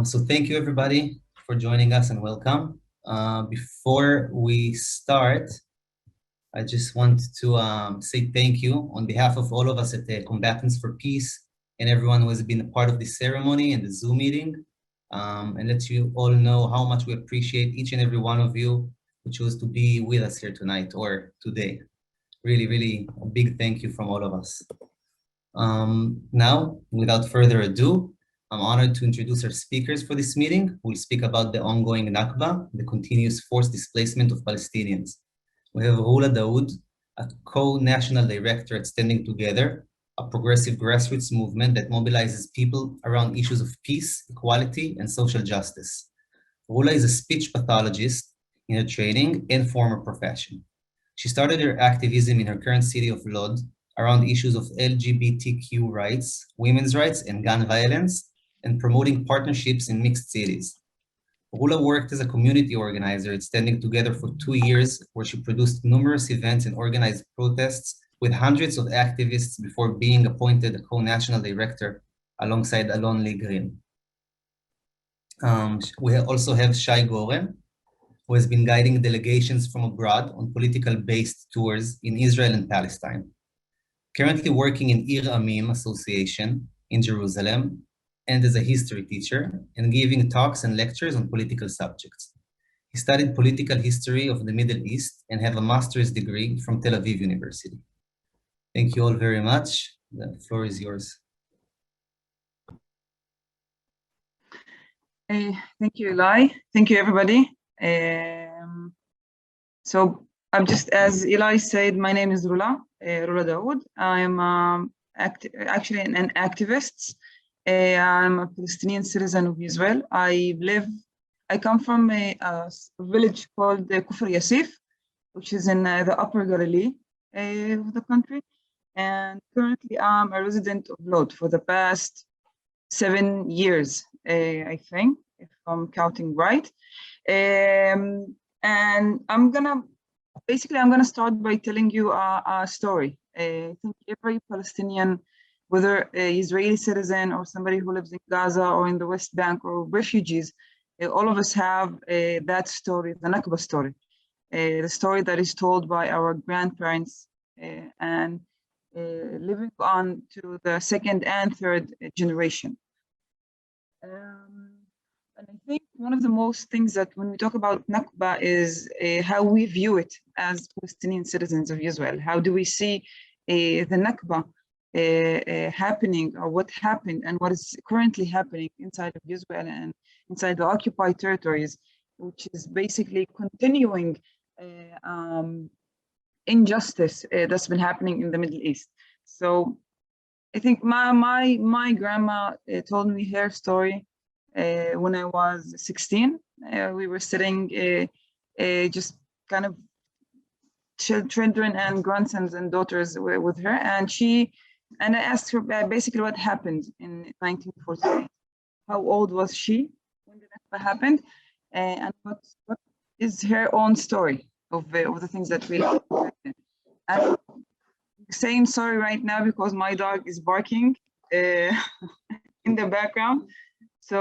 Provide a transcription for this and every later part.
So thank you everybody for joining us and welcome. Before we start, I just want to say thank you on behalf of all of us at the Combatants for Peace and everyone who has been a part of this ceremony and the Zoom meeting, and let you all know how much we appreciate each and every one of you who chose to be with us here tonight or today. Really, really a big thank you from all of us. Now, without further ado, I'm honored to introduce our speakers for this meeting, who will speak about the ongoing Nakba, the continuous forced displacement of Palestinians. We have Rula Daoud, a co-national director at Standing Together, a progressive grassroots movement that mobilizes people around issues of peace, equality, and social justice. Rula is a speech pathologist in her training and former profession. She started her activism in her current city of Lod around issues of LGBTQ rights, women's rights, and gun violence, and promoting partnerships in mixed cities. Rula worked as a community organizer at Standing Together for 2 years, where she produced numerous events and organized protests with hundreds of activists before being appointed a co-national director alongside Alon Lee Green. We also have Shai Goren, who has been guiding delegations from abroad on political-based tours in Israel and Palestine. Currently working in Ir Amim Association in Jerusalem, and as a history teacher, and giving talks and lectures on political subjects. He studied political history of the Middle East and have a master's degree from Tel Aviv University. Thank you all very much. The floor is yours. Thank you, Eli. Thank you, everybody. So I'm just, as Eli said, my name is Rula Daoud. I'm actually an activist. I'm a Palestinian citizen of Israel. I come from a village called Kufr Yasif, which is in the Upper Galilee of the country. And currently I'm a resident of Lod for the past 7 years, I think, if I'm counting right. And I'm gonna start by telling you a story. I think every Palestinian, whether an Israeli citizen or somebody who lives in Gaza or in the West Bank or refugees, all of us have that story, the Nakba story, the story that is told by our grandparents and living on to the second and third generation. And I think one of the most things that when we talk about Nakba is how we view it as Palestinian citizens of Israel. How do we see the Nakba happening, or what happened and what is currently happening inside of Israel and inside the occupied territories, which is basically continuing injustice that's been happening in the Middle East. So I think my grandma told me her story when I was 16. We were sitting just kind of children and grandsons and daughters were with her, and I asked her basically what happened in 1948. How old was she when that happened, and what is her own story of the things that we have. I'm saying sorry right now because my dog is barking in the background. So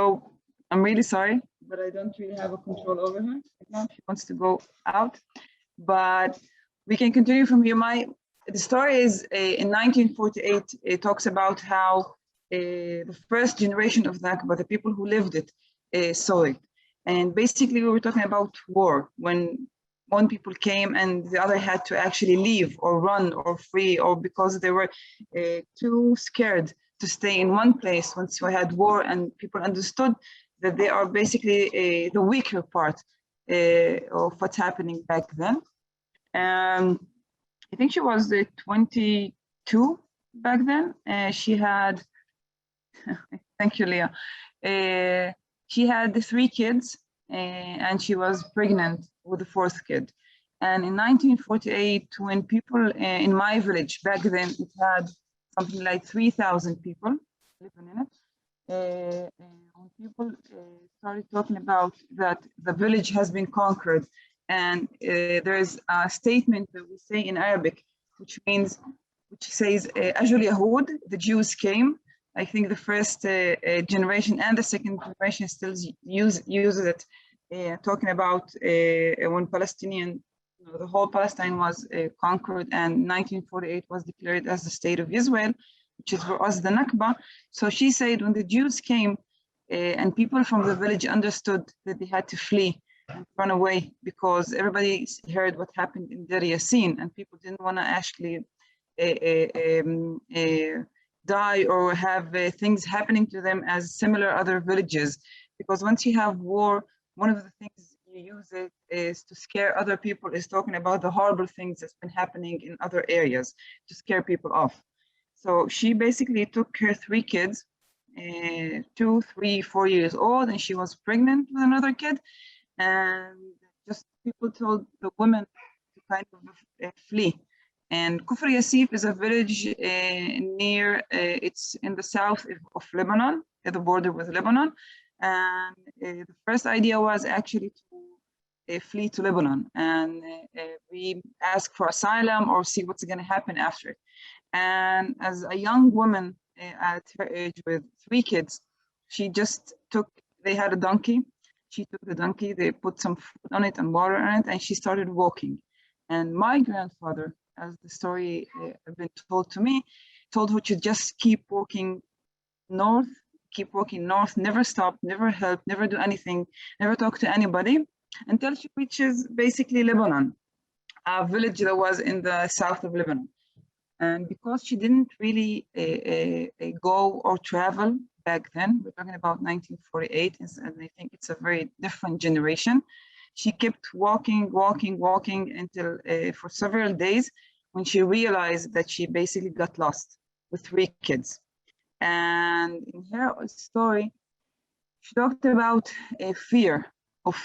I'm really sorry, but I don't really have a control over her right now. She wants to go out, but we can continue from here. The story is in 1948, it talks about how the first generation of Nakba, the people who lived it, saw it. And basically we were talking about war, when one people came and the other had to actually leave or run or flee, or because they were too scared to stay in one place once we had war, and people understood that they are basically the weaker part of what's happening back then. I think she was 22 back then. She had, thank you, Leah. She had 3 kids and she was pregnant with the 4th kid. And in 1948, when people in my village back then, it had something like 3,000 people living in it. When people started talking about that the village has been conquered, and there's a statement that we say in Arabic, which says, Ajul Yahud, the Jews came, I think the first generation and the second generation still uses it, talking about when Palestinian, the whole Palestine was conquered, and 1948 was declared as the state of Israel, which is for us the Nakba. So she said when the Jews came and people from the village understood that they had to flee and run away because everybody heard what happened in Deir Yassin, and people didn't want to actually die or have things happening to them as similar other villages. Because once you have war, one of the things you use it is to scare other people, is talking about the horrible things that's been happening in other areas to scare people off. So she basically took her 3 kids, 2, 3, 4 years old, and she was pregnant with another kid. And just people told the women to kind of flee. And Kufr Yasif is a village near, it's in the south of Lebanon, at the border with Lebanon. And the first idea was actually to flee to Lebanon. And we ask for asylum or see what's going to happen after it. And as a young woman at her age with 3 kids, she just took, they had a donkey. She took the donkey, they put some food on it and water on it, and she started walking. And my grandfather, as the story has been told to me, told her to just keep walking north, never stop, never help, never do anything, never talk to anybody, until she reaches basically Lebanon, a village that was in the south of Lebanon. And because she didn't really go or travel back then, we're talking about 1948, and I think it's a very different generation. She kept walking until for several days, when she realized that she basically got lost with 3 kids. And in her story, she talked about a fear of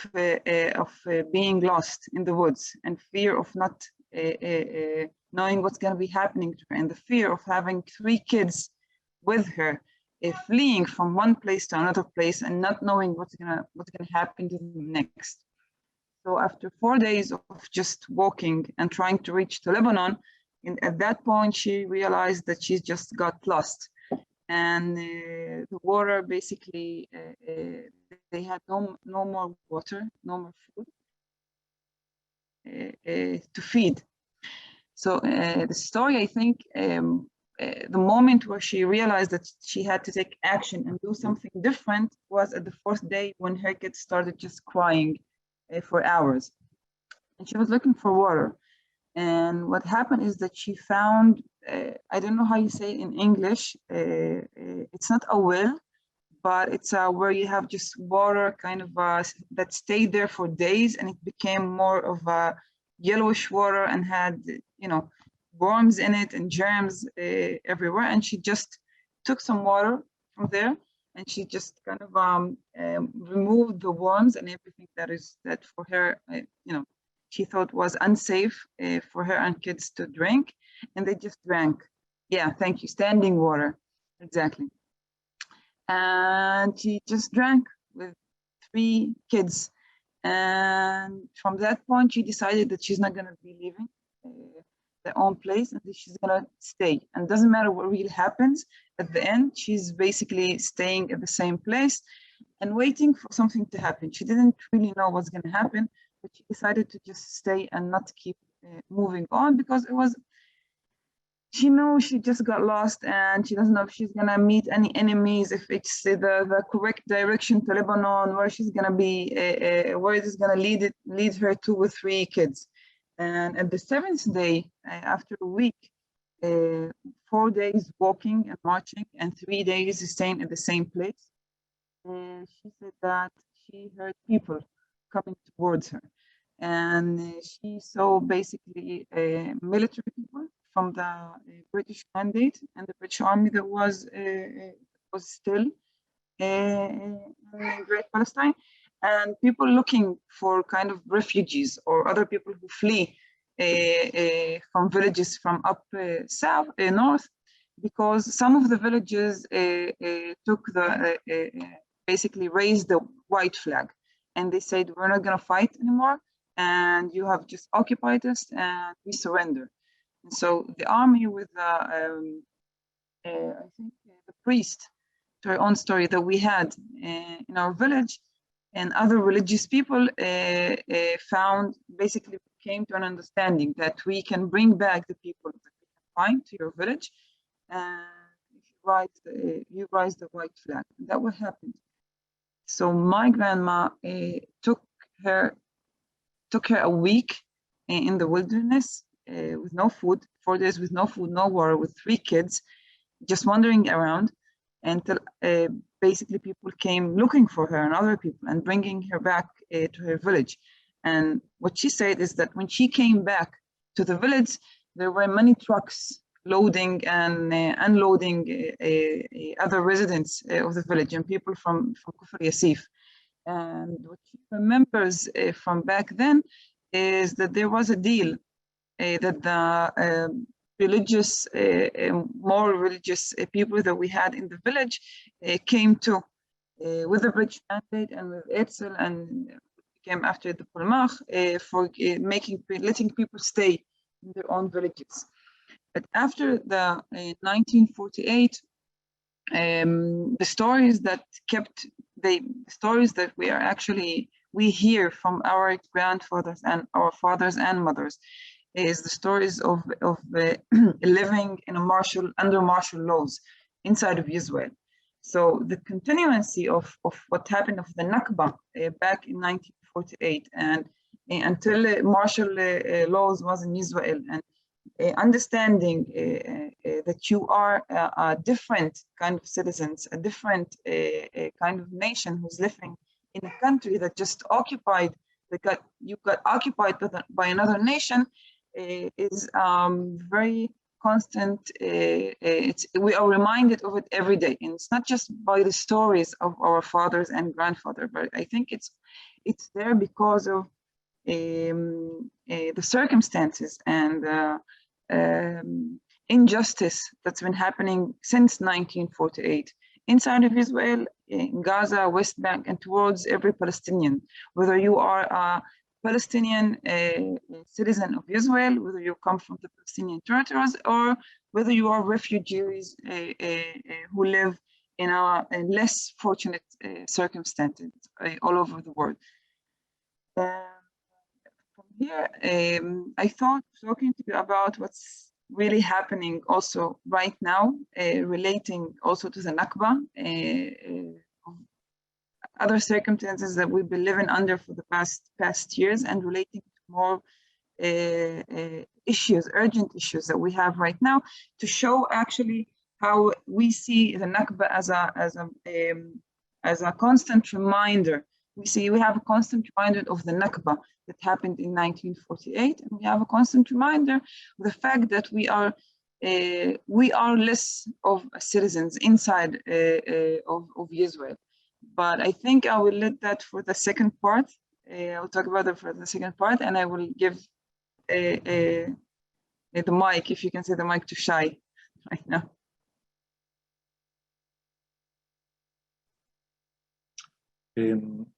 being lost in the woods, and fear of not knowing what's going to be happening to her, and the fear of having 3 kids with her, fleeing from one place to another place and not knowing what's gonna happen to them next. So after 4 days of just walking and trying to reach to Lebanon, at that point she realized that she's just got lost, and the water basically they had no more water, no more food to feed. So the story, I think, the moment where she realized that she had to take action and do something different was at the 4th day, when her kids started just crying for hours. And she was looking for water. And what happened is that she found, I don't know how you say it in English, it's not a well, but it's where you have just water kind of that stayed there for days, and it became more of a yellowish water and had, you know, worms in it and germs everywhere. And she just took some water from there, and she just kind of removed the worms and everything that for her, you know, she thought was unsafe for her and kids to drink, and they just drank. Yeah, thank you, standing water, exactly. And she just drank with 3 kids. And from that point, she decided that she's not going to be leaving their own place, and that she's going to stay. And doesn't matter what really happens, at the end, she's basically staying at the same place and waiting for something to happen. She didn't really know what's going to happen, but she decided to just stay and not keep moving on, because it was, she knows she just got lost, and she doesn't know if she's gonna meet any enemies, if it's the correct direction to Lebanon, where she's gonna be, where it is gonna lead her to with 3 kids. And at the 7th day, after a week, 4 days walking and marching, and 3 days staying at the same place, and she said that she heard people coming towards her, and she saw basically military people from the British mandate and the British Army that was still in Great Palestine, and people looking for kind of refugees or other people who flee from villages from up south, north, because some of the villages took the basically raised the white flag, and they said, we're not going to fight anymore, and you have just occupied us, and we surrender. And so the army with the I think the priest, to our own story, that we had in our village, and other religious people found, basically came to an understanding that we can bring back the people that we can find to your village, and if you raise the white flag. That what happened. So my grandma took her a week in the wilderness with no food, 4 days with no food, no water, with 3 kids, just wandering around until basically people came looking for her and other people and bringing her back to her village. And what she said is that when she came back to the village, there were many trucks loading and unloading other residents of the village and people from Kufr Yasif. And what she remembers from back then is that there was a deal that the religious, more religious people that we had in the village came to with the British mandate and with Etzel, and came after the Polmach for letting people stay in their own villages. But after the 1948, the stories that we hear from our grandfathers and our fathers and mothers is the stories of living in under martial laws inside of Israel. So the continuancy of what happened of the Nakba back in 1948 and until martial laws was in Israel, and understanding that you are a different kind of citizens, a different kind of nation who's living in a country that just occupied, you got occupied by another nation, is very constant. We are reminded of it every day, and it's not just by the stories of our fathers and grandfathers, but I think it's there because of the circumstances and injustice that's been happening since 1948 inside of Israel, in Gaza, West Bank, and towards every Palestinian, whether you are a Palestinian citizen of Israel, whether you come from the Palestinian territories, or whether you are refugees who live in less fortunate circumstances all over the world. From here, I thought talking to you about what's really happening also right now, relating also to the Nakba, other circumstances that we've been living under for the past years, and relating to more issues, urgent issues that we have right now, to show actually how we see the Nakba as a constant reminder. We have a constant reminder of the Nakba that happened in 1948, and we have a constant reminder of the fact that we are less of citizens inside of Israel. But I think I will let that for the second part. I'll talk about it for the second part, and I will give the mic, if you can say the mic, to Shai right now.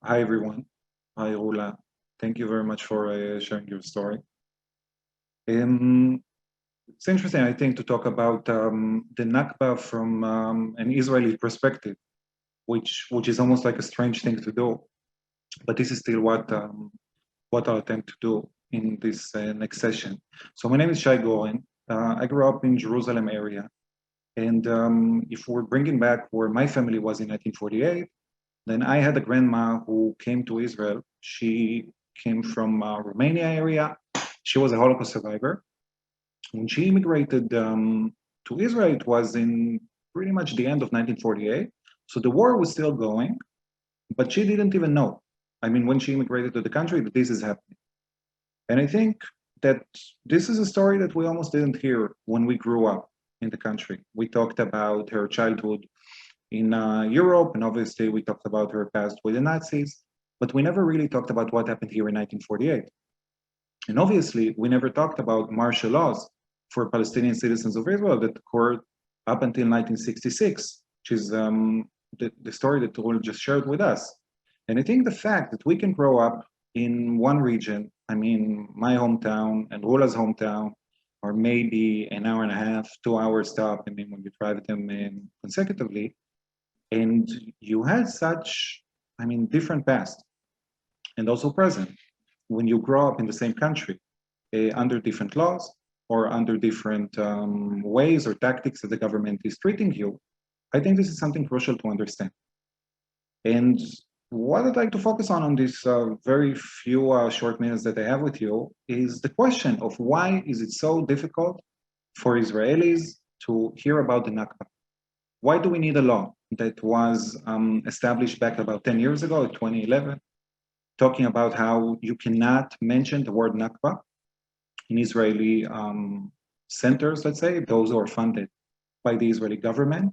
Hi, everyone. Hi, Rula. Thank you very much for sharing your story. It's interesting, I think, to talk about the Nakba from an Israeli perspective, which is almost like a strange thing to do. But this is still what I'll attempt to do in this next session. So my name is Shai Goren. I grew up in Jerusalem area. And if we're bringing back where my family was in 1948, then I had a grandma who came to Israel. She came from Romania area. She was a Holocaust survivor. When she immigrated to Israel, it was in pretty much the end of 1948. So the war was still going, but she didn't even know. I mean, when she immigrated to the country, that this is happening. And I think that this is a story that we almost didn't hear when we grew up in the country. We talked about her childhood in Europe, and obviously we talked about her past with the Nazis, but we never really talked about what happened here in 1948. And obviously, we never talked about martial laws for Palestinian citizens of Israel that occurred up until 1966, which is the story that Rul just shared with us. And I think the fact that we can grow up in one region, I mean, my hometown and Rula's hometown or maybe an hour and a half, 2 hour stop, I mean, when you drive them consecutively, and you had such, I mean, different past and also present when you grow up in the same country under different laws or under different ways or tactics that the government is treating you. I think this is something crucial to understand. And what I'd like to focus on these very few short minutes that I have with you is the question of why is it so difficult for Israelis to hear about the Nakba? Why do we need a law that was established back about 10 years ago, 2011, talking about how you cannot mention the word Nakba in Israeli centers, let's say, those who are funded by the Israeli government?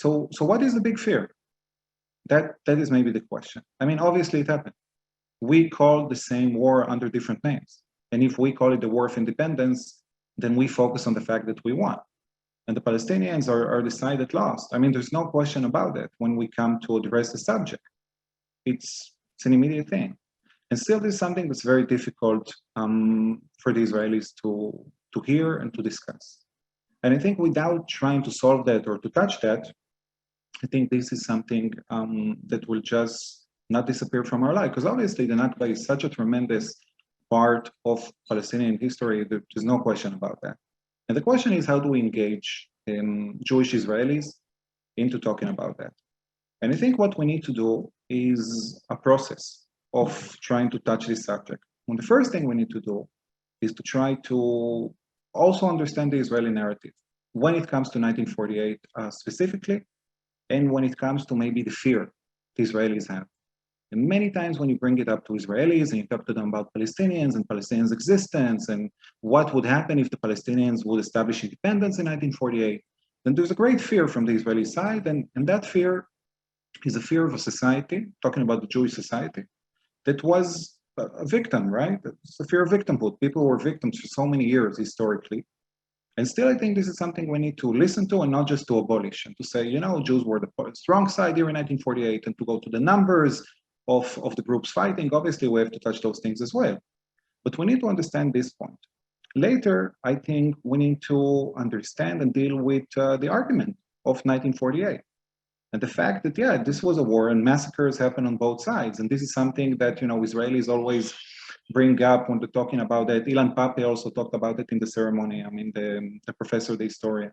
So what is the big fear? That is maybe the question. I mean, obviously it happened. We call the same war under different names. And if we call it the War of Independence, then we focus on the fact that we won. And the Palestinians are decided lost. I mean, there's no question about it when we come to address the subject. It's an immediate thing. And still, this is something that's very difficult for the Israelis to hear and to discuss. And I think without trying to solve that or to touch that, I think this is something that will just not disappear from our life. Because obviously the Nakba is such a tremendous part of Palestinian history, there's no question about that. And the question is, how do we engage Jewish Israelis into talking about that? And I think what we need to do is a process of trying to touch this subject. And the first thing we need to do is to try to also understand the Israeli narrative when it comes to 1948 specifically, and when it comes to maybe the fear the Israelis have. And many times when you bring it up to Israelis and you talk to them about Palestinians and Palestinians' existence and what would happen if the Palestinians would establish independence in 1948, then there's a great fear from the Israeli side, and that fear is a fear of a society, talking about the Jewish society, that was a victim, right? It's a fear of victimhood. People were victims for so many years historically. And still, I think this is something we need to listen to and not just to abolish and to say, you know, Jews were the strong side here in 1948, and to go to the numbers of the groups fighting. Obviously, we have to touch those things as well. But we need to understand this point. Later, I think we need to understand and deal with the argument of 1948. And the fact that, yeah, this was a war and massacres happen on both sides. And this is something that, you know, Israelis always bring up when they're talking about that. Ilan Pape also talked about it in the ceremony. I mean, the professor, the historian.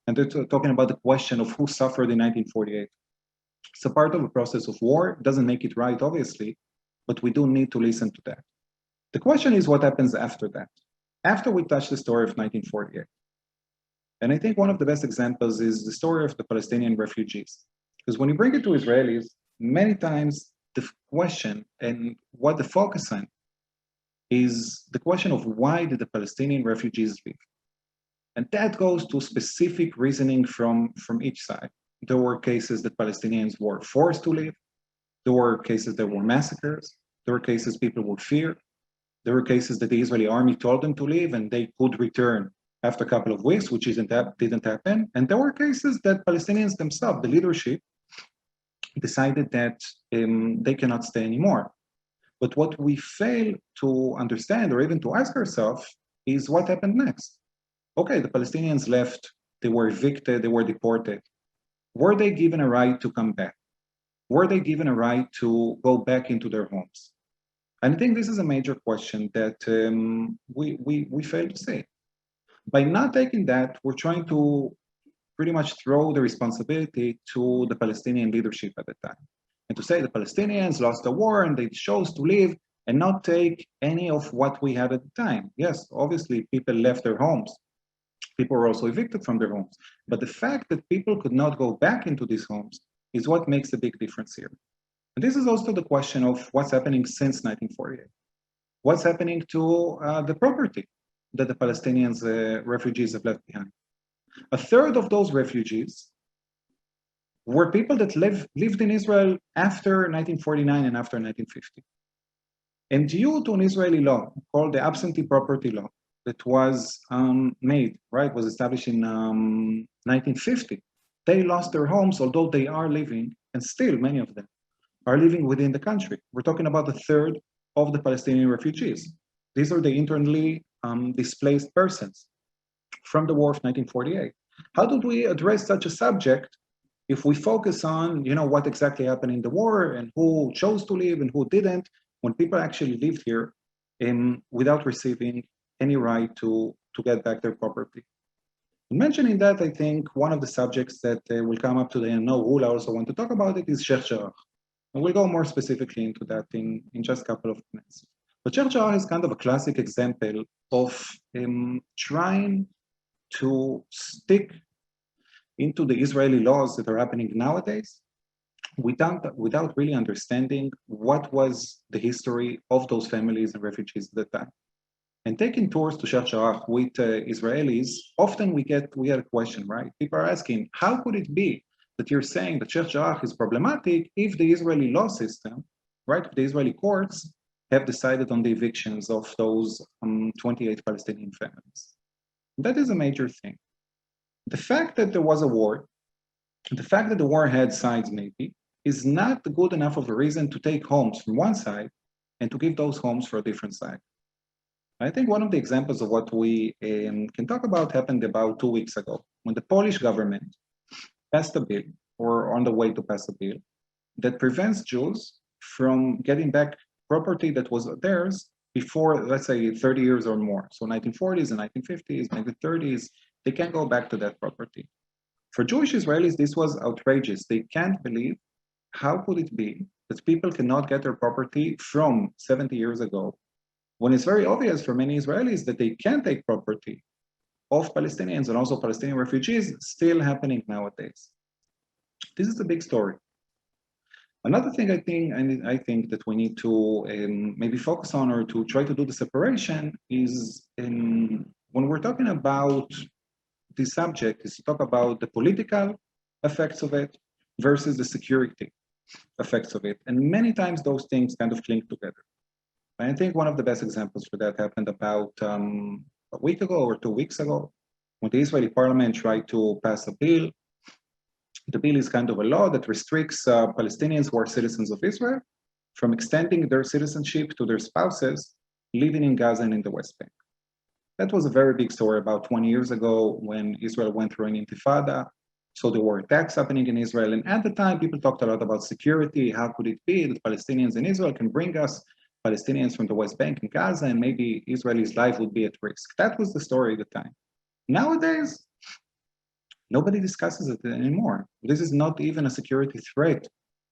And they're talking about the question of who suffered in 1948. It's a part of a process of war. It doesn't make it right, obviously, but we do need to listen to that. The question is what happens after that, after we touch the story of 1948. And I think one of the best examples is the story of the Palestinian refugees. Because when you bring it to Israelis, many times the question and what the focus on is the question of why did the Palestinian refugees leave? And that goes to specific reasoning from each side. There were cases that Palestinians were forced to leave. There were cases that were massacres. There were cases people were feared. There were cases that the Israeli army told them to leave and they could return after a couple of weeks, which didn't happen. And there were cases that Palestinians themselves, the leadership, decided that they cannot stay anymore. But what we fail to understand or even to ask ourselves is what happened next. Okay, the Palestinians left, they were evicted, they were deported. Were they given a right to come back? Were they given a right to go back into their homes? And I think this is a major question that we fail to see. By not taking that, we're trying to pretty much throw the responsibility to the Palestinian leadership at the time. And to say the Palestinians lost the war and they chose to leave and not take any of what we had at the time. Yes, obviously people left their homes. People were also evicted from their homes. But the fact that people could not go back into these homes is what makes a big difference here. And this is also the question of what's happening since 1948. What's happening to the property that the Palestinians refugees have left behind? A third of those refugees were people that lived in Israel after 1949 and after 1950. And due to an Israeli law called the absentee property law that was was established in 1950, they lost their homes, although they are living, and still many of them are living within the country. We're talking about a third of the Palestinian refugees. These are the internally displaced persons from the war of 1948. How did we address such a subject if we focus on, what exactly happened in the war and who chose to leave and who didn't, when people actually lived here without receiving any right to get back their property? Mentioning that, I think one of the subjects that will come up today, and no, Hula also want to talk about it, is Sheikh Jarrah. And we'll go more specifically into that in just a couple of minutes. But Sheikh Jarrah is kind of a classic example of trying to stick into the Israeli laws that are happening nowadays without really understanding what was the history of those families and refugees at the time. And taking tours to Sheikh Jarrah with Israelis, often we get a question, right? People are asking, how could it be that you're saying that Sheikh Jarrah is problematic if the Israeli law system, right, the Israeli courts have decided on the evictions of those 28 Palestinian families? That is a major thing. The fact that there was a war, the fact that the war had sides maybe, is not good enough of a reason to take homes from one side and to give those homes for a different side. I think one of the examples of what we can talk about happened about 2 weeks ago, when the Polish government passed a bill, or on the way to pass a bill, that prevents Jews from getting back property that was theirs before, let's say, 30 years or more. So 1940s and 1950s, 1930s, they can't go back to that property. For Jewish Israelis, this was outrageous. They can't believe, how could it be that people cannot get their property from 70 years ago, when it's very obvious for many Israelis that they can take property of Palestinians and also Palestinian refugees still happening nowadays. This is a big story. Another thing I think that we need to maybe focus on, or to try to do the separation, is when we're talking about this subject, is to talk about the political effects of it versus the security effects of it. And many times those things kind of cling together. And I think one of the best examples for that happened about a week ago or 2 weeks ago, when the Israeli parliament tried to pass a bill. The bill is kind of a law that restricts Palestinians who are citizens of Israel from extending their citizenship to their spouses living in Gaza and in the West Bank. That was a very big story about 20 years ago when Israel went through an intifada. So there were attacks happening in Israel. And at the time, people talked a lot about security. How could it be that Palestinians in Israel can bring us Palestinians from the West Bank and Gaza, and maybe Israelis' life would be at risk? That was the story at the time. Nowadays, nobody discusses it anymore. This is not even a security threat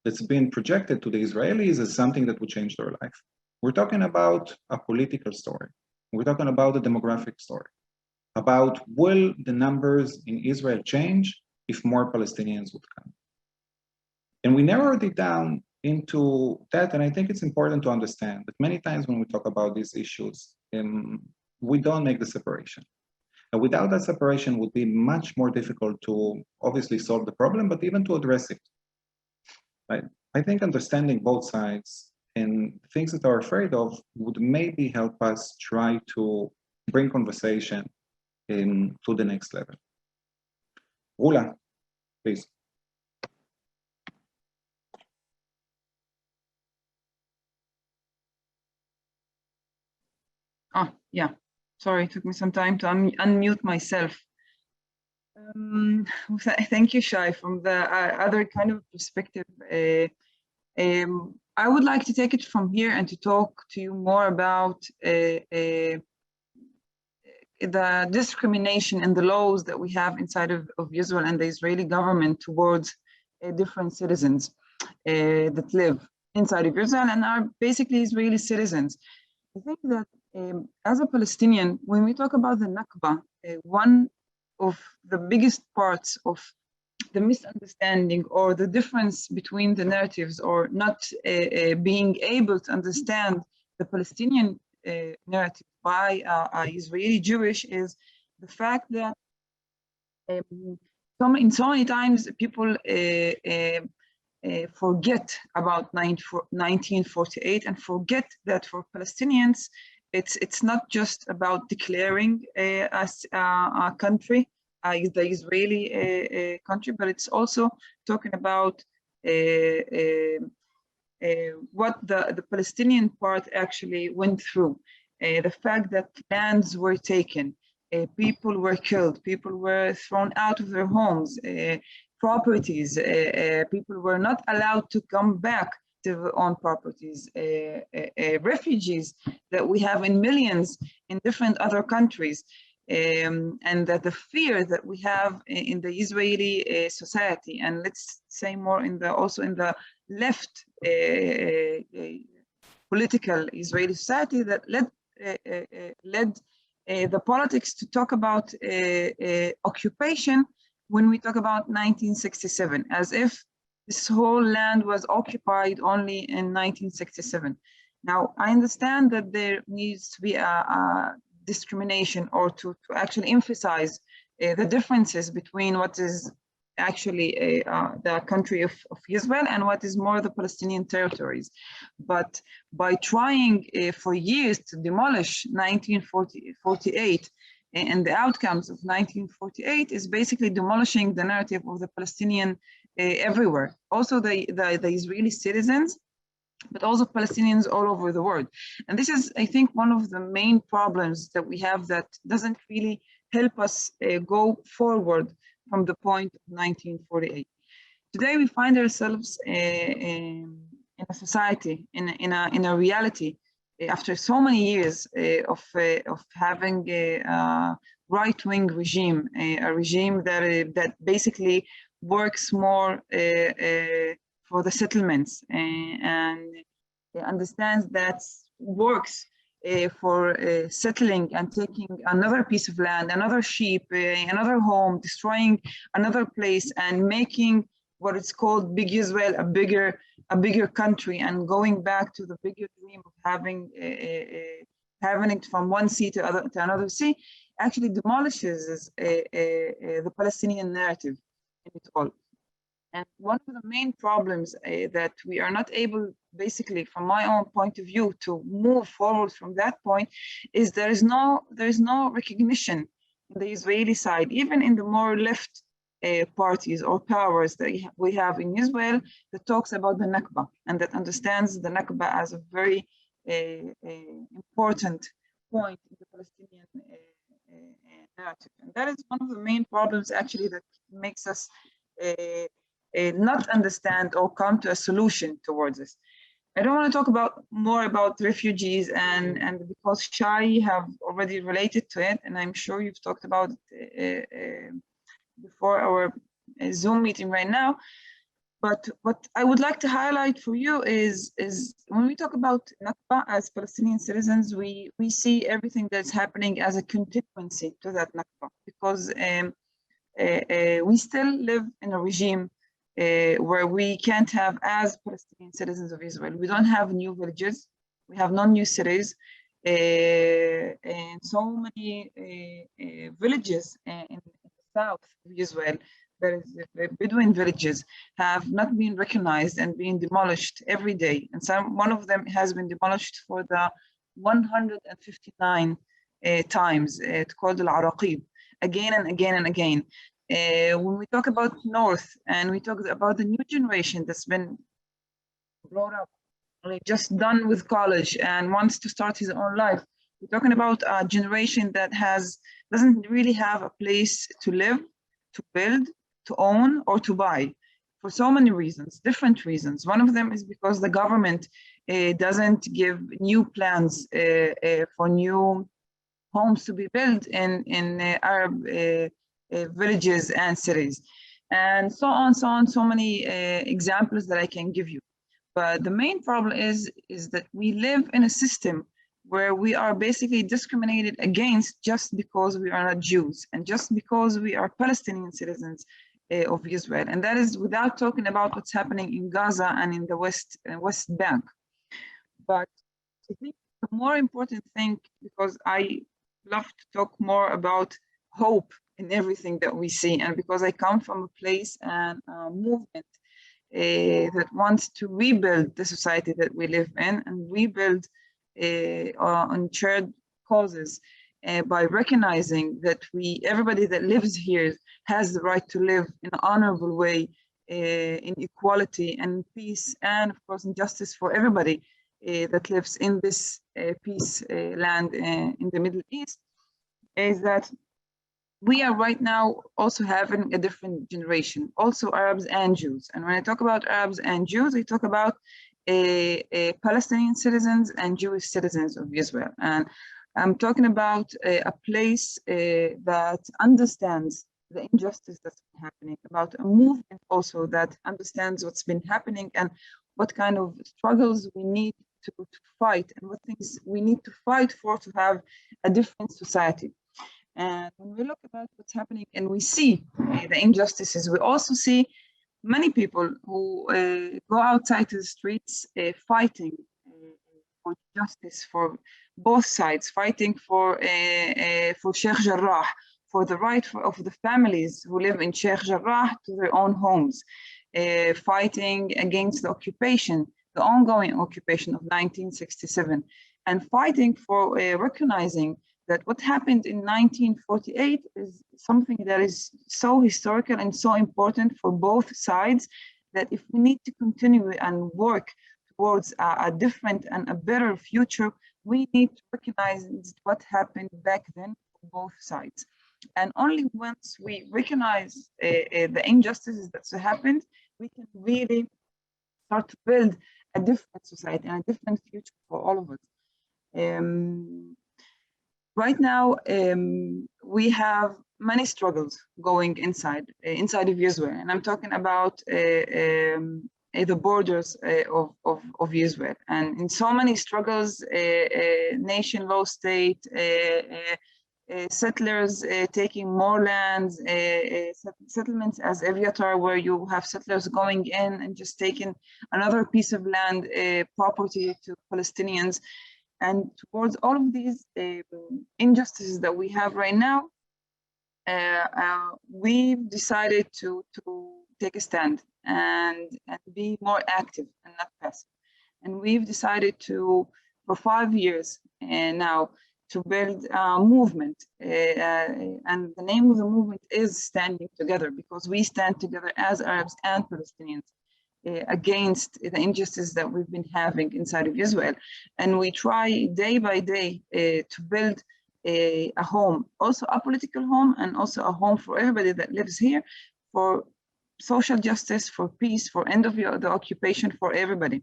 that's been projected to the Israelis as something that would change their life. We're talking about a political story. We're talking about a demographic story, about will the numbers in Israel change if more Palestinians would come. And we narrowed it down into that, and I think it's important to understand that many times when we talk about these issues, we don't make the separation. And without that separation, it would be much more difficult to obviously solve the problem, but even to address it. Right? I think understanding both sides and things that are afraid of would maybe help us try to bring conversation to the next level. Rula, please. Oh, yeah. Sorry, it took me some time to unmute myself. Thank you, Shai. From the other kind of perspective, I would like to take it from here and to talk to you more about the discrimination and the laws that we have inside of Israel and the Israeli government towards different citizens that live inside of Israel and are basically Israeli citizens. I think that as a Palestinian, when we talk about the Nakba, one of the biggest parts of the misunderstanding or the difference between the narratives, or not being able to understand the Palestinian narrative by Israeli Jewish, is the fact that in so many times people forget about 1948 and forget that for Palestinians, it's not just about declaring as a country, the Israeli country, but it's also talking about what the Palestinian part actually went through, the fact that lands were taken, People were killed, people were thrown out of their homes, properties, people were not allowed to come back to their own properties, refugees that we have in millions in different other countries, and that the fear that we have in the Israeli society, and let's say more in the also in the left political Israeli society, that led the politics to talk about occupation when we talk about 1967, as if this whole land was occupied only in 1967. Now, I understand that there needs to be a discrimination, or to actually emphasize the differences between what is actually the country of Israel and what is more the Palestinian territories. But by trying for years to demolish 1948, and the outcomes of 1948 is basically demolishing the narrative of the Palestinian everywhere. Also the Israeli citizens, but also Palestinians all over the world. And this is, I think, one of the main problems that we have that doesn't really help us go forward from the point of 1948. Today, we find ourselves in a society, in a reality, after so many years of having a right-wing regime, a regime that basically works more for the settlements and understands that works for settling and taking another piece of land, another sheep, another home, destroying another place, and making what is called Big Israel a bigger country, and going back to the bigger dream of having it from one sea to another sea, actually demolishes the Palestinian narrative in it all. And one of the main problems that we are not able, basically from my own point of view, to move forward from that point is there is no recognition in the Israeli side, even in the more left parties or powers that we have in Israel, that talks about the Nakba and that understands the Nakba as a very important point in the Palestinian narrative. And that is one of the main problems actually that makes us not understand or come to a solution towards this. I don't want to talk more about refugees, and because Shai have already related to it, and I'm sure you've talked about it before our Zoom meeting right now. But what I would like to highlight for you is when we talk about Nakba as Palestinian citizens, we see everything that's happening as a consequence to that Nakba, because we still live in a regime where we can't have, as Palestinian citizens of Israel, we don't have new villages, we have no new cities, and so many villages in the south of Israel, that is Bedouin villages, have not been recognized and being demolished every day. And one of them has been demolished for the 159 times. It's called Al-Araqib, again and again and again. When we talk about North, and we talk about the new generation that's been brought up, just done with college and wants to start his own life, we're talking about a generation that doesn't really have a place to live, to build, to own, or to buy, for so many reasons, different reasons. One of them is because the government doesn't give new plans for new homes to be built in Arab villages and cities, and so on, so many examples that I can give you. But the main problem is that we live in a system where we are basically discriminated against just because we are not Jews, and just because we are Palestinian citizens of Israel. And that is without talking about what's happening in Gaza and in the West Bank. But I think the more important thing, because I love to talk more about hope in everything that we see, and because I come from a place and a movement that wants to rebuild the society that we live in, and rebuild on shared causes, by recognizing that everybody that lives here has the right to live in an honorable way, in equality and peace, and of course in justice for everybody that lives in this peace land in the Middle East. is that we are right now also having a different generation, also Arabs and Jews. And when I talk about Arabs and Jews, I talk about Palestinian citizens and Jewish citizens of Israel. And I'm talking about a place that understands the injustice that's been happening, about a movement also that understands what's been happening and what kind of struggles we need to fight and what things we need to fight for to have a different society. And when we look at what's happening and we see the injustices, we also see many people who go outside to the streets fighting for justice for both sides, fighting for Sheikh Jarrah, for the right of the families who live in Sheikh Jarrah to their own homes, fighting against the occupation, the ongoing occupation of 1967, and fighting for recognizing that what happened in 1948 is something that is so historical and so important for both sides that if we need to continue and work towards a different and a better future, we need to recognize what happened back then for both sides. And only once we recognize the injustices that happened, we can really start to build a different society and a different future for all of us. Right now, we have many struggles going inside of Israel, and I'm talking about the borders of Israel. And in so many struggles, nation, law, state, settlers taking more lands, settlements as Eviatar, where you have settlers going in and just taking another piece of land, property to Palestinians. And towards all of these injustices that we have right now, we've decided to take a stand and be more active and not passive. And we've decided to, for 5 years now, to build a movement. And the name of the movement is Standing Together, because we stand together as Arabs and Palestinians against the injustice that we've been having inside of Israel. And we try day by day to build a home, also a political home, and also a home for everybody that lives here, for social justice, for peace, for end of the occupation, for everybody.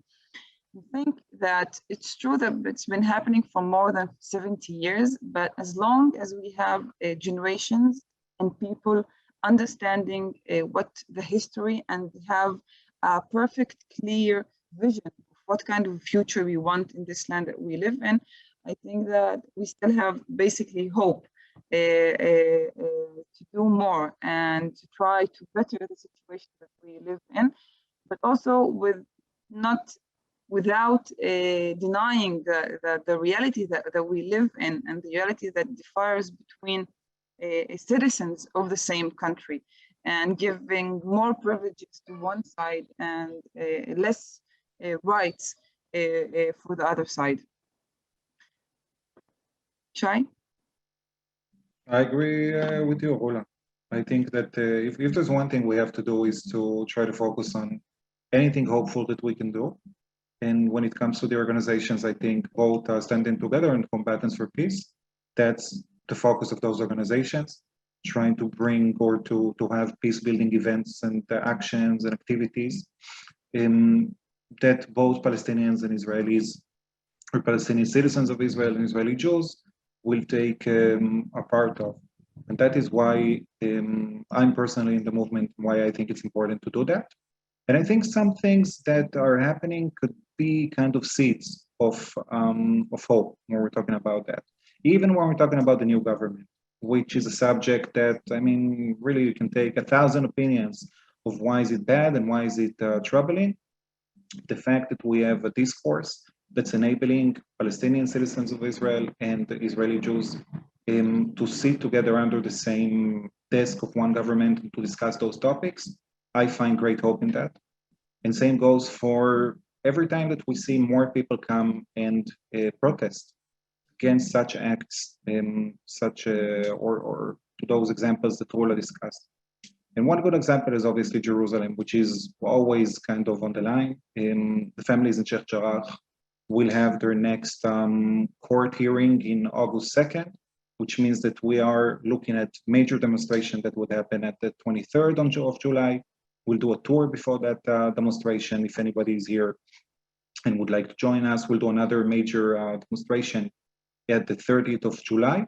I think that it's true that it's been happening for more than 70 years, but as long as we have generations and people understanding what the history and have a perfect, clear vision of what kind of future we want in this land that we live in, I think that we still have basically hope to do more and to try to better the situation that we live in, but also without denying the reality that we live in and the reality that differs between citizens of the same country, and giving more privileges to one side and less rights for the other side. Shai? I agree with you, Rola. I think that if there's one thing we have to do is to try to focus on anything hopeful that we can do. And when it comes to the organizations, I think both Standing Together and Combatants for Peace, that's the focus of those organizations, trying to bring or to have peace-building events and actions and activities that both Palestinians and Israelis, or Palestinian citizens of Israel and Israeli Jews, will take a part of. And that is why I'm personally in the movement, why I think it's important to do that. And I think some things that are happening could be kind of seeds of hope when we're talking about that. Even when we're talking about the new government, which is a subject that, I mean, really you can take 1,000 opinions of why is it bad and why is it troubling. The fact that we have a discourse that's enabling Palestinian citizens of Israel and Israeli Jews to sit together under the same desk of one government and to discuss those topics, I find great hope in that. And same goes for every time that we see more people come and protest against such acts, or to those examples that Rola discussed. And one good example is obviously Jerusalem, which is always kind of on the line. The families in Sheikh Jarrah will have their next court hearing in August 2nd. which means that we are looking at major demonstration that would happen at the 23rd of July. We'll do a tour before that demonstration. If anybody is here and would like to join us, we'll do another major demonstration at the 30th of July.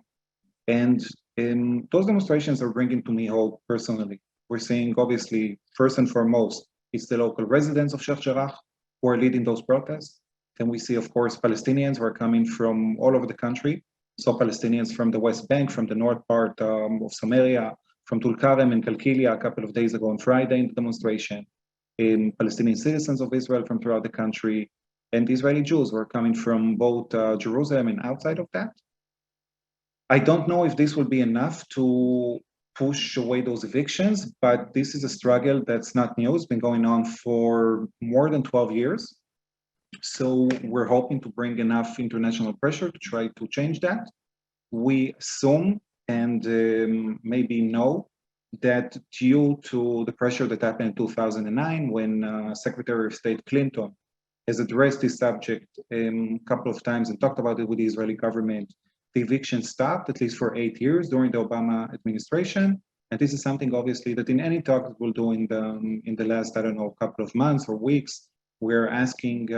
And those demonstrations are bringing to me hope personally. We're seeing, obviously, first and foremost, it's the local residents of Sheikh Jarrah who are leading those protests. Then we see, of course, Palestinians who are coming from all over the country. So Palestinians from the West Bank, from the north part of Samaria, from Tulkarem and Kalkilia a couple of days ago on Friday in the demonstration, Palestinian citizens of Israel from throughout the country, and Israeli Jews who are coming from both Jerusalem and outside of that. I don't know if this will be enough to push away those evictions, but this is a struggle that's not new. It's been going on for more than 12 years. So we're hoping to bring enough international pressure to try to change that. We assume and maybe know that due to the pressure that happened in 2009 when Secretary of State Clinton has addressed this subject a couple of times and talked about it with the Israeli government, the eviction stopped at least for 8 years during the Obama administration. And this is something obviously that in any talk that we'll do in the last, I don't know, couple of months or weeks, we're asking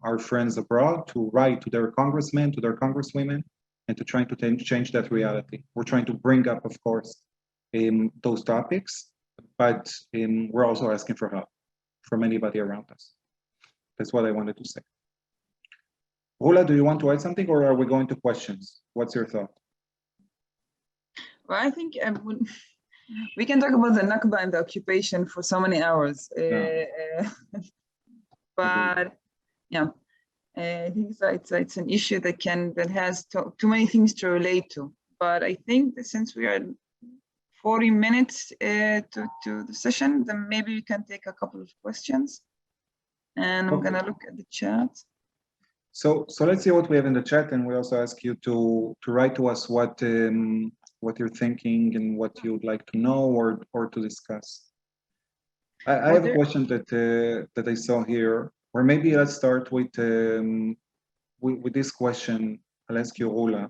our friends abroad to write to their congressmen, to their congresswomen, and to try to change that reality. We're trying to bring up, of course, those topics, but we're also asking for help from anybody around us. That's what I wanted to say. Hula, do you want to add something, or are we going to questions? What's your thought? Well, I think we can talk about the Nakba and the occupation for so many hours. But yeah, I think it's an issue that has too many things to relate to. But I think that since we are 40 minutes to the session, then maybe we can take a couple of questions. And I'm gonna look at the chat. So let's see what we have in the chat, and we also ask you to write to us what you're thinking and what you would like to know or to discuss. I have a question that I saw here, or maybe let's start with this question. I'll ask you, Rula.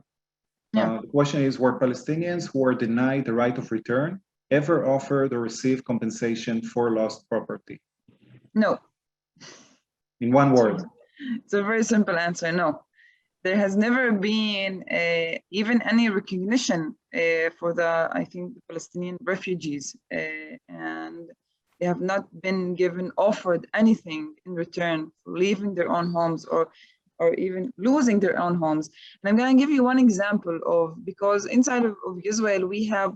Yeah. The question is, were Palestinians who are denied the right of return ever offered or received compensation for lost property? No. In one word. It's a very simple answer, no. There has never been even any recognition for I think, the Palestinian refugees, and they have not been offered anything in return for leaving their own homes or even losing their own homes. And I'm going to give you one example because inside of Israel, we have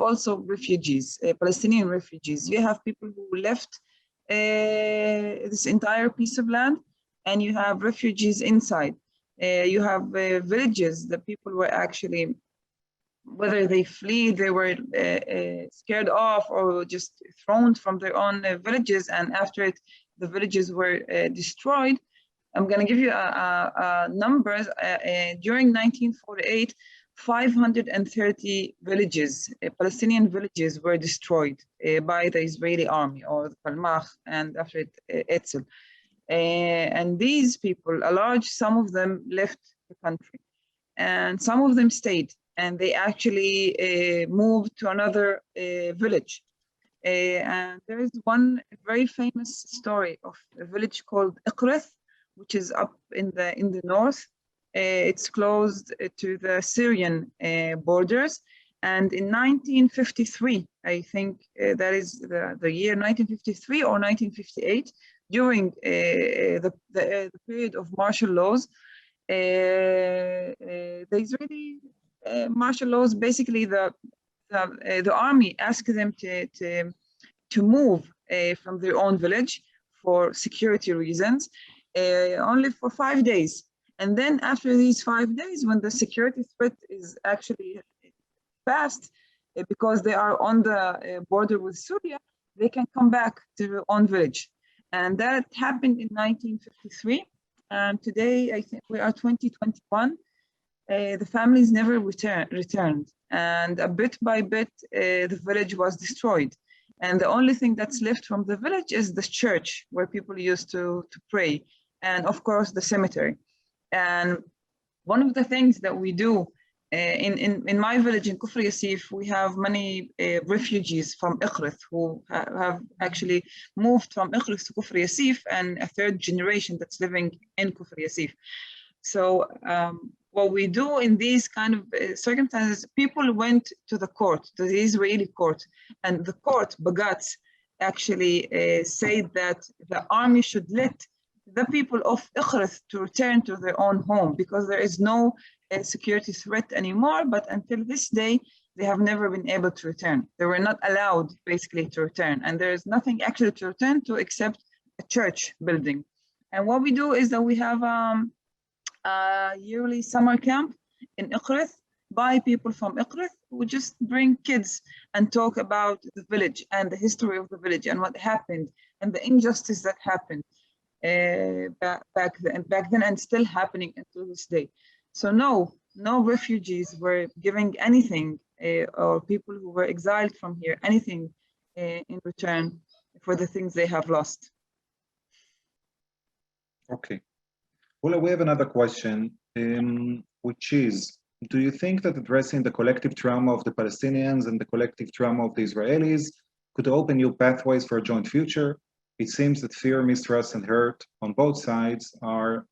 also refugees, Palestinian refugees. You have people who left this entire piece of land, and you have refugees inside. You have villages that people were actually, whether they they were scared off or just thrown from their own villages, and after it, the villages were destroyed. I'm going to give you numbers. During 1948, 530 villages, Palestinian villages, were destroyed by the Israeli army, or the Palmach, and after it, Etzel. And these people, some of them left the country, and some of them stayed, and they actually moved to another village. And there is one very famous story of a village called Iqrith, which is up in the north. It's close to the Syrian borders. And in 1953, I think that is the year 1953 or 1958, during the period of martial laws, the Israeli martial laws, basically the army asked them to move from their own village for security reasons, only for 5 days. And then after these 5 days, when the security threat is actually passed, because they are on the border with Syria, they can come back to their own village. And that happened in 1953. And today, I think we are 2021. The families never returned. And bit by bit, the village was destroyed. And the only thing that's left from the village is the church where people used to pray. And of course, the cemetery. And one of the things that we do in my village in Kufr Yasif, we have many refugees from Iqrith who have actually moved from Iqrith to Kufr Yasif, and a third generation that's living in Kufr Yasif. So what we do in these kind of circumstances, people went to the court, to the Israeli court, and the court, Bagatz, actually said that the army should let the people of Iqrith to return to their own home because there is no security threat anymore. But until this day, they have never been able to return. They were not allowed basically to return. And there is nothing actually to return to except a church building. And what we do is that we have a yearly summer camp in Iqrith by people from Iqrith who just bring kids and talk about the village and the history of the village and what happened and the injustice that happened back then and still happening until this day. So no refugees were giving anything or people who were exiled from here anything in return for the things they have lost. Okay. Well, we have another question, which is, do you think that addressing the collective trauma of the Palestinians and the collective trauma of the Israelis could open new pathways for a joint future? It seems that fear, mistrust, and hurt on both sides are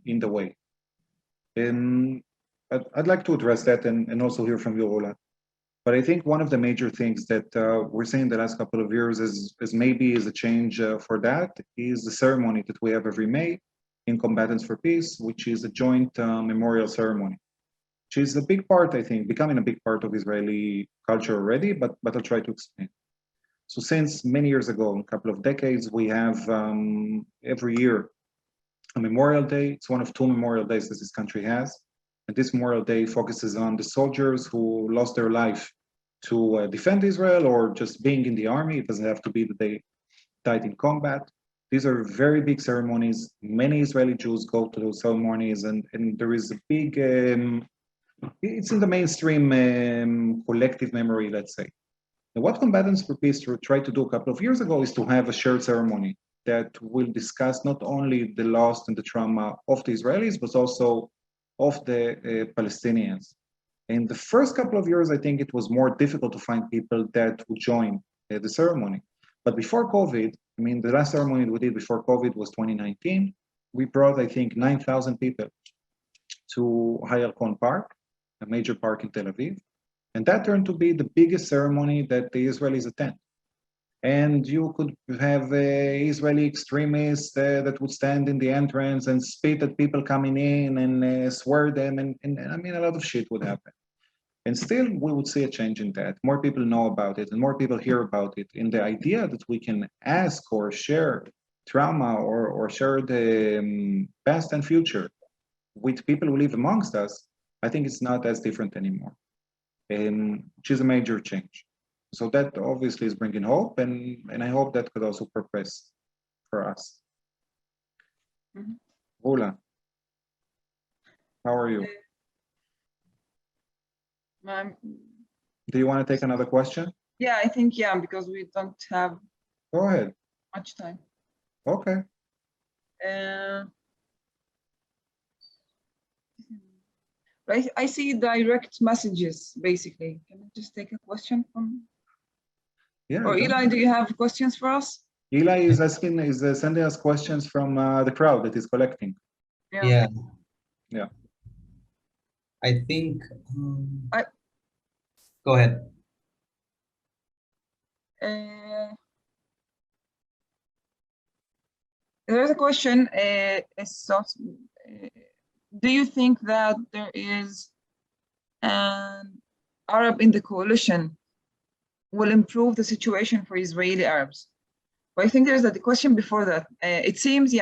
in the way. I'd like to address that and also hear from you, Ola. But I think one of the major things that we're seeing the last couple of years is maybe a change for that is the ceremony that we have every May in Combatants for Peace, which is a joint memorial ceremony, which is a big part, I think, becoming a big part of Israeli culture already, but I'll try to explain. So since many years ago, a couple of decades, we have every year a Memorial Day. It's one of two Memorial Days that this country has. And this Memorial Day focuses on the soldiers who lost their life to defend Israel or just being in the army. It doesn't have to be that they died in combat. These are very big ceremonies. Many Israeli Jews go to those ceremonies, and there is a big, it's in the mainstream collective memory, let's say. And what Combatants for Peace tried to do a couple of years ago is to have a shared ceremony that will discuss not only the loss and the trauma of the Israelis, but also of the Palestinians. In the first couple of years, I think it was more difficult to find people that would join the ceremony. But before COVID, I mean, the last ceremony we did before COVID was 2019. We brought, I think, 9,000 people to Hayalkon Park, a major park in Tel Aviv. And that turned to be the biggest ceremony that the Israelis attend. And you could have Israeli extremists that would stand in the entrance and spit at people coming in and swear them. And I mean, a lot of shit would happen. And still, we would see a change in that. More people know about it and more people hear about it. And the idea that we can ask or share trauma or share the past and future with people who live amongst us, I think it's not as different anymore, which is a major change. So that obviously is bringing hope, and I hope that could also progress for us. Ola, how are you? Do you want to take another question? Yeah, I think, yeah, because we don't have Go ahead. much time. Okay. I see direct messages, basically. Can I just take a question from? Yeah. Or Eli, do you have questions for us? Eli is sending us questions from the crowd that is collecting. Yeah. Yeah. I think. Go ahead. There's a question. Do you think that there is an Arab in the coalition will improve the situation for Israeli Arabs? Well, I think there's the question before that. It seems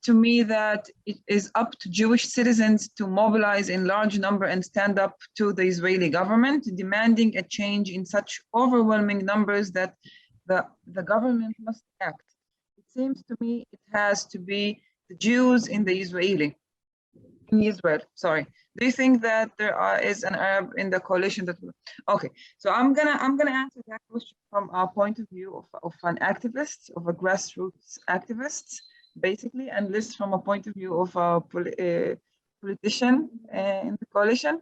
to me that it is up to Jewish citizens to mobilize in large number and stand up to the Israeli government, demanding a change in such overwhelming numbers that the government must act. It seems to me it has to be the Jews in Israel. Sorry. Do you think that there is an Arab in the coalition that? Okay, so I'm gonna answer that question from our point of view of an activist, of a grassroots activist, basically, and this from a point of view of a politician in the coalition,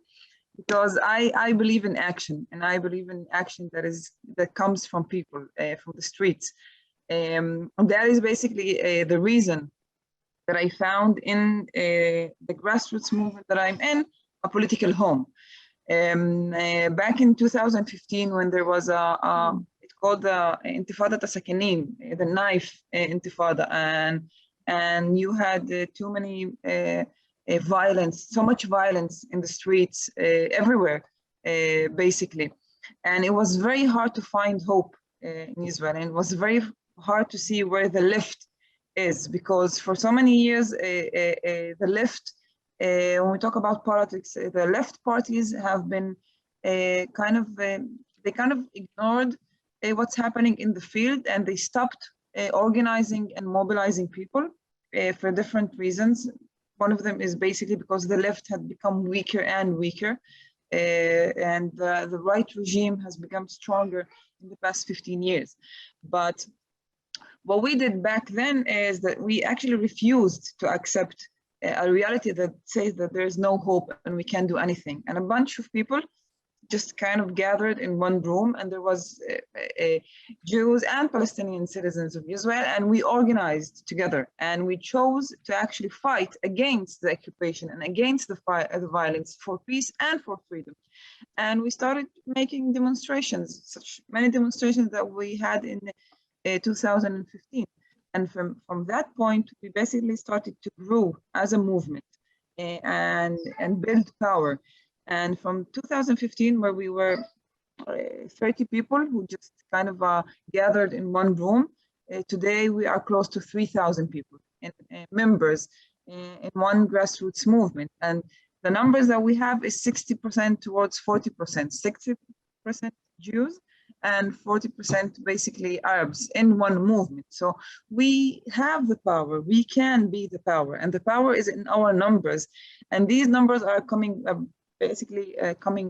because I believe in action, and I believe in action that comes from people, from the streets. And that is basically the reason that I found in the grassroots movement that I'm in a political home. Back in 2015, when there was it's called the Intifada Tasakanim, the knife Intifada, and you had too many violence, so much violence in the streets everywhere, basically. And it was very hard to find hope in Israel, and it was very hard to see where the left is, because for so many years, the left, when we talk about politics, the left parties have been they kind of ignored what's happening in the field, and they stopped organizing and mobilizing people for different reasons. One of them is basically because the left had become weaker and weaker, and the right regime has become stronger in the past 15 years. But what we did back then is that we actually refused to accept a reality that says that there is no hope and we can't do anything. And a bunch of people just kind of gathered in one room, and there was Jews and Palestinian citizens of Israel, and we organized together, and we chose to actually fight against the occupation and against the violence, for peace and for freedom. And we started making demonstrations, such many demonstrations that we had in 2015. And from that point, we basically started to grow as a movement and build power. And from 2015, where we were 30 people who just kind of gathered in one room, today we are close to 3,000 people and members in one grassroots movement. And the numbers that we have is 60% towards 40%, 60% Jews and 40% basically Arabs in one movement. So we have the power, we can be the power, and the power is in our numbers. And these numbers are coming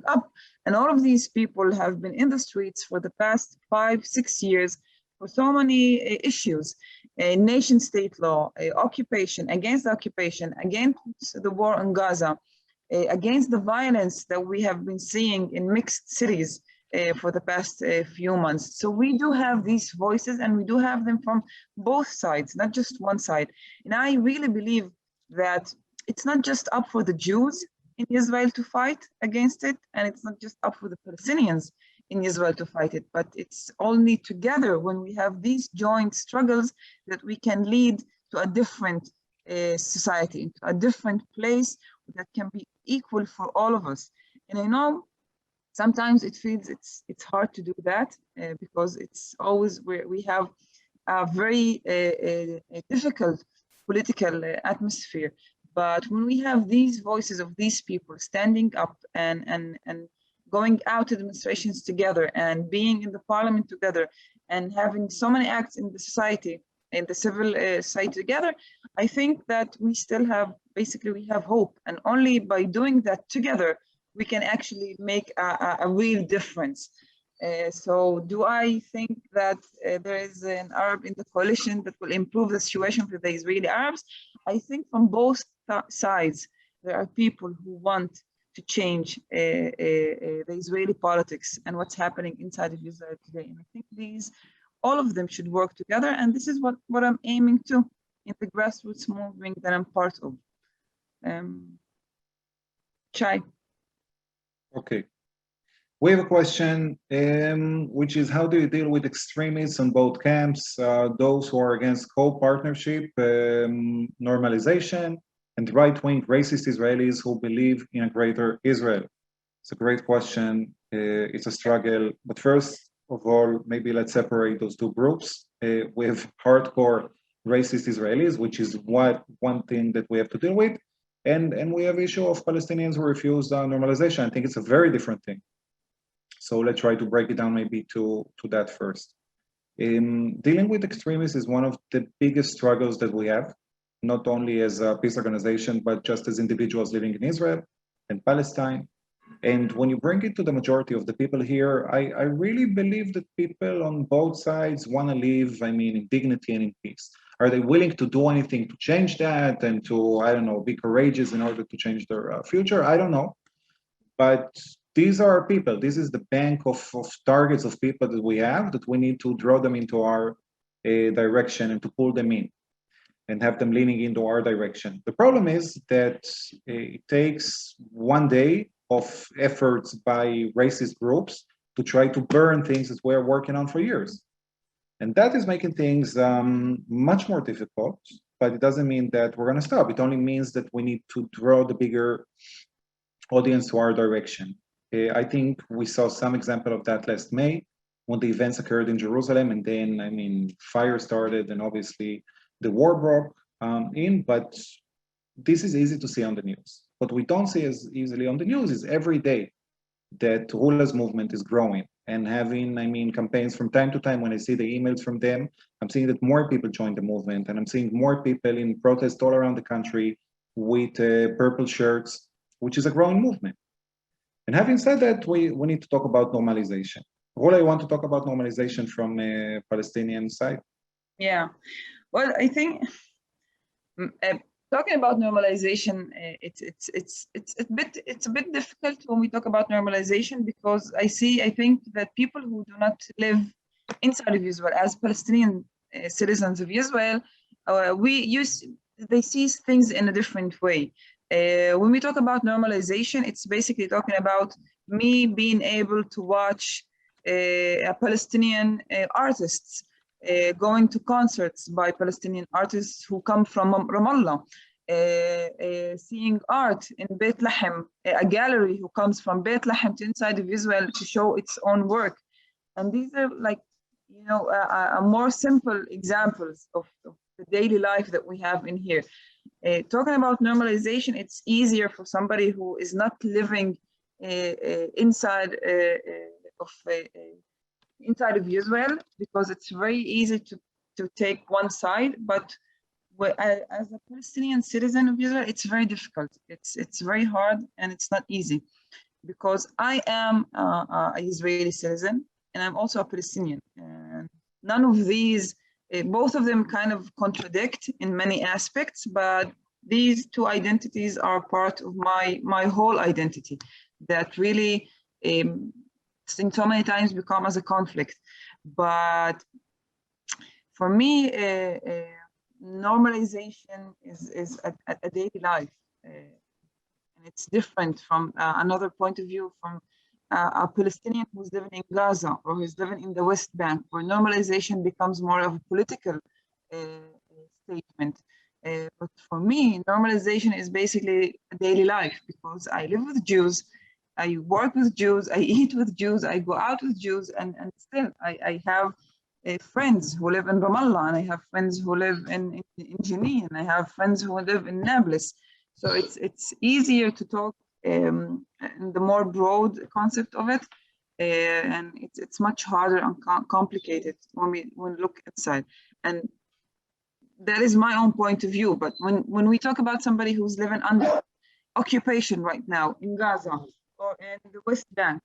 up. And all of these people have been in the streets for the past 5-6 years for so many issues: nation state law, occupation, against the occupation, against the war in Gaza, against the violence that we have been seeing in mixed cities for the past few months. So we do have these voices, and we do have them from both sides, not just one side. And I really believe that it's not just up for the Jews in Israel to fight against it, and it's not just up for the Palestinians in Israel to fight it, but it's only together, when we have these joint struggles, that we can lead to a different society, to a different place that can be equal for all of us. And I know sometimes it feels it's hard to do that because it's always where we have a very difficult political atmosphere. But when we have these voices of these people standing up and going out to demonstrations together and being in the parliament together and having so many acts in the society, in the civil society together, I think that we still have, basically we have hope. And only by doing that together, we can actually make a real difference. So do I think that there is an Arab in the coalition that will improve the situation for the Israeli Arabs? I think from both sides, there are people who want to change the Israeli politics and what's happening inside of Israel today. And I think all of them should work together. And this is what I'm aiming to in the grassroots movement that I'm part of. Chai. Okay. We have a question, which is, how do you deal with extremists on both camps, those who are against co-partnership, normalization, and right-wing racist Israelis who believe in a greater Israel? It's a great question. It's a struggle. But first of all, maybe let's separate those two groups. With hardcore racist Israelis, which is one thing that we have to deal with. And we have issue of Palestinians who refuse normalization. I think it's a very different thing. So let's try to break it down maybe to that first. Dealing with extremists is one of the biggest struggles that we have, not only as a peace organization, but just as individuals living in Israel and Palestine. And when you bring it to the majority of the people here, I really believe that people on both sides want to live, in dignity and in peace. Are they willing to do anything to change that and to, I don't know, be courageous in order to change their future? I don't know. But these are our people. This is the bank of targets of people that we have, that we need to draw them into our direction and to pull them in and have them leaning into our direction. The problem is that it takes one day of efforts by racist groups to try to burn things that we're working on for years. And that is making things much more difficult, but it doesn't mean that we're going to stop. It only means that we need to draw the bigger audience to our direction. I think we saw some example of that last May when the events occurred in Jerusalem, and then, I mean, fire started and obviously the war broke in, but this is easy to see on the news. What we don't see as easily on the news is every day that Hula's movement is growing and having, I mean, campaigns from time to time. When I see the emails from them, I'm seeing that more people join the movement, and I'm seeing more people in protests all around the country with purple shirts, which is a growing movement. And having said that, we need to talk about normalization. Hula, you want to talk about normalization from a Palestinian side? Yeah, well, I think talking about normalization, it's a bit difficult when we talk about normalization, because I think that people who do not live inside of Israel as Palestinian citizens of Israel, they see things in a different way. When we talk about normalization, it's basically talking about me being able to watch Palestinian artists going to concerts by Palestinian artists who come from Ramallah, seeing art in Beit Lahem, a gallery who comes from Beit Lahem to inside of Israel to show its own work. And these are, like, you know, more simple examples of the daily life that we have in here. Talking about normalization, it's easier for somebody who is not living inside of Israel, because it's very easy to take one side. But as a Palestinian citizen of Israel, it's very difficult. It's very hard, and it's not easy, because I am an Israeli citizen and I'm also a Palestinian. And none of these, both of them kind of contradict in many aspects, but these two identities are part of my whole identity that really so many times become as a conflict. But for me, normalization is a daily life, and it's different from another point of view, from a Palestinian who's living in Gaza or who's living in the West Bank, where normalization becomes more of a political statement. But for me, normalization is basically a daily life, because I live with Jews, I work with Jews, I eat with Jews, I go out with Jews, and still I have friends who live in Ramallah, and I have friends who live in Jenin, and I have friends who live in Nablus. So it's easier to talk in the more broad concept of it, and it's much harder and complicated when we look inside. And that is my own point of view. But when we talk about somebody who's living under occupation right now in Gaza or in the West Bank,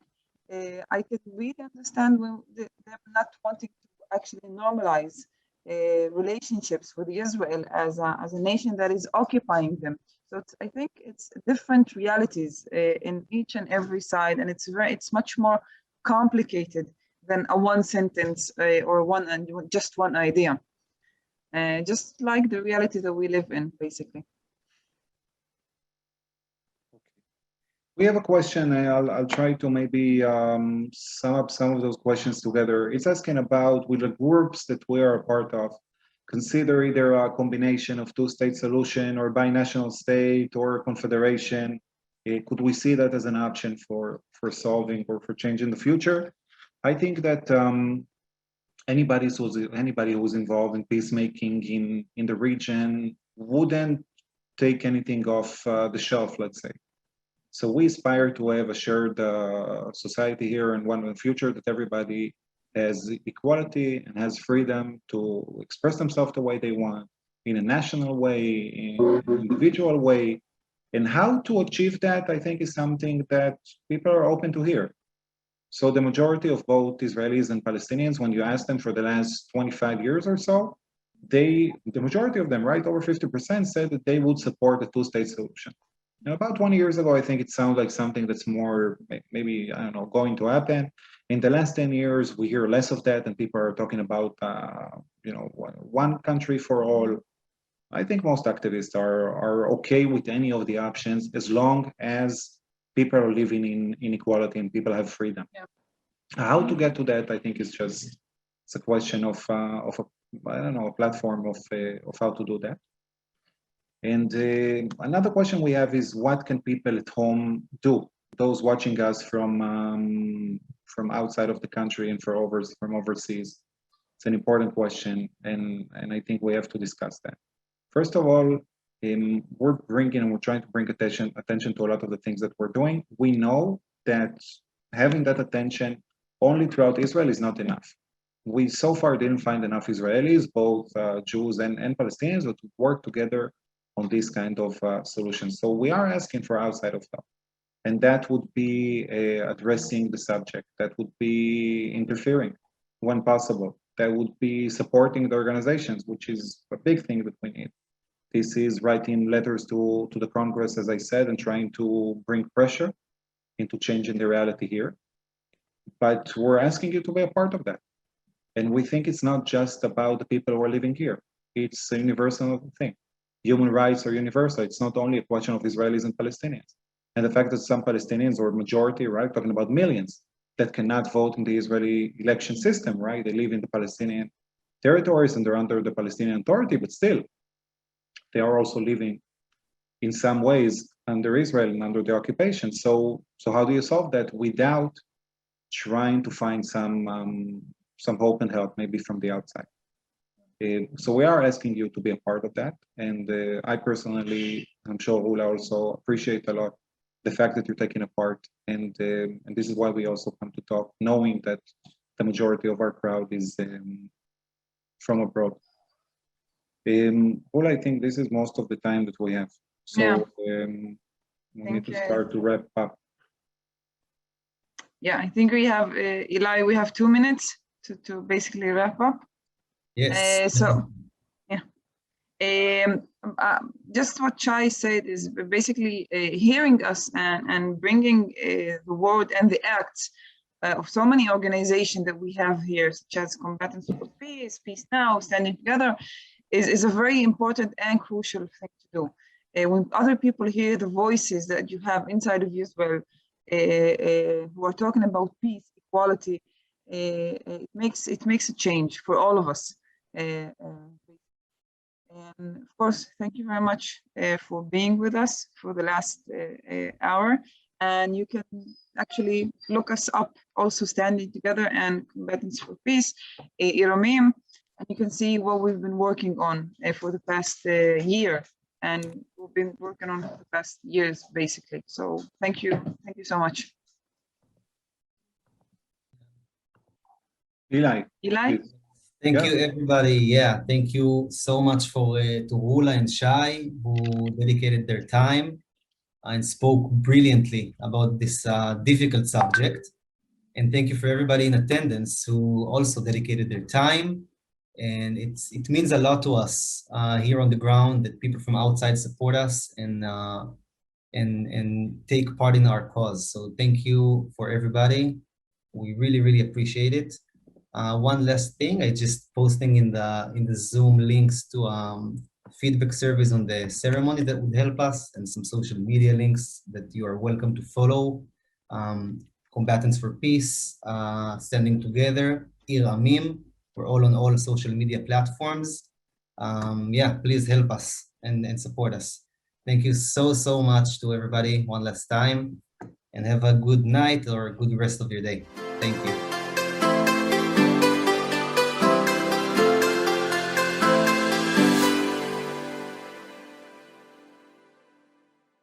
I could really understand when them not wanting to actually normalize relationships with Israel as a nation that is occupying them. So I think it's different realities in each and every side, and it's much more complicated than a one sentence or just one idea. Just like the reality that we live in, basically. We have a question. I'll try to maybe sum up some of those questions together. It's asking about, will the groups that we are a part of consider either a combination of two-state solution or binational state or confederation? Could we see that as an option for solving or for changing the future? I think that anybody who's involved in peacemaking in the region wouldn't take anything off the shelf, let's say. So we aspire to have a shared society here and one in the future that everybody has equality and has freedom to express themselves the way they want, in a national way, in an individual way. And how to achieve that, I think, is something that people are open to hear. So the majority of both Israelis and Palestinians, when you ask them for the last 25 years or so, the majority of them, right, over 50%, said that they would support the two-state solution. And about 20 years ago, I think it sounds like something that's more, maybe, I don't know, going to happen. In the last 10 years, we hear less of that, and people are talking about, you know, one country for all. I think most activists are okay with any of the options as long as people are living in inequality and people have freedom. Yeah. How to get to that, I think, is just, it's a question of a, I don't know, a platform of how to do that. And another question we have is, what can people at home do? Those watching us from outside of the country and from overseas. It's an important question, and I think we have to discuss that. First of all, we're trying to bring attention to a lot of the things that we're doing. We know that having that attention only throughout Israel is not enough. We so far didn't find enough Israelis, both Jews and Palestinians, to work together on these kind of solutions. So we are asking for outside of help. And that would be addressing the subject. That would be interfering when possible. That would be supporting the organizations, which is a big thing that we need. This is writing letters to the Congress, as I said, and trying to bring pressure into changing the reality here. But we're asking you to be a part of that. And we think it's not just about the people who are living here. It's a universal thing. Human rights are universal. It's not only a question of Israelis and Palestinians. And the fact that some Palestinians, or majority, right, talking about millions, that cannot vote in the Israeli election system, right? They live in the Palestinian territories and they're under the Palestinian Authority, but still, they are also living in some ways under Israel and under the occupation. So how do you solve that without trying to find some hope and help, maybe from the outside? So we are asking you to be a part of that. And I personally, I'm sure Rula also appreciate a lot the fact that you're taking a part. And this is why we also come to talk, knowing that the majority of our crowd is from abroad. Rula, I think this is most of the time that we have. So we need to start to wrap up. Yeah, I think we have, Eli, we have 2 minutes to basically wrap up. Yes. So, yeah. Just what Shai said is basically hearing us and bringing the word and the acts of so many organizations that we have here, such as Combatants for Peace, Peace Now, Standing Together, is a very important and crucial thing to do. When other people hear the voices that you have inside of Israel who are talking about peace, equality, it makes a change for all of us. And of course, thank you very much for being with us for the last hour. And you can actually look us up, also Standing Together and Combatants for Peace, Iramim, and you can see what we've been working on for the past year. And we've been working on for the past years, basically. So thank you so much. Eli. Thank you, everybody. Yeah, thank you so much to Rula and Shai, who dedicated their time and spoke brilliantly about this difficult subject. And thank you for everybody in attendance who also dedicated their time. And it means a lot to us here on the ground that people from outside support us and take part in our cause. So thank you for everybody. We really, really appreciate it. One last thing, I just posting in the Zoom links to feedback surveys on the ceremony that would help us, and some social media links that you are welcome to follow. Combatants for Peace, Standing Together, Iramim. We're all on all social media platforms. Yeah, please help us and support us. Thank you so much to everybody one last time, and have a good night or a good rest of your day. Thank you.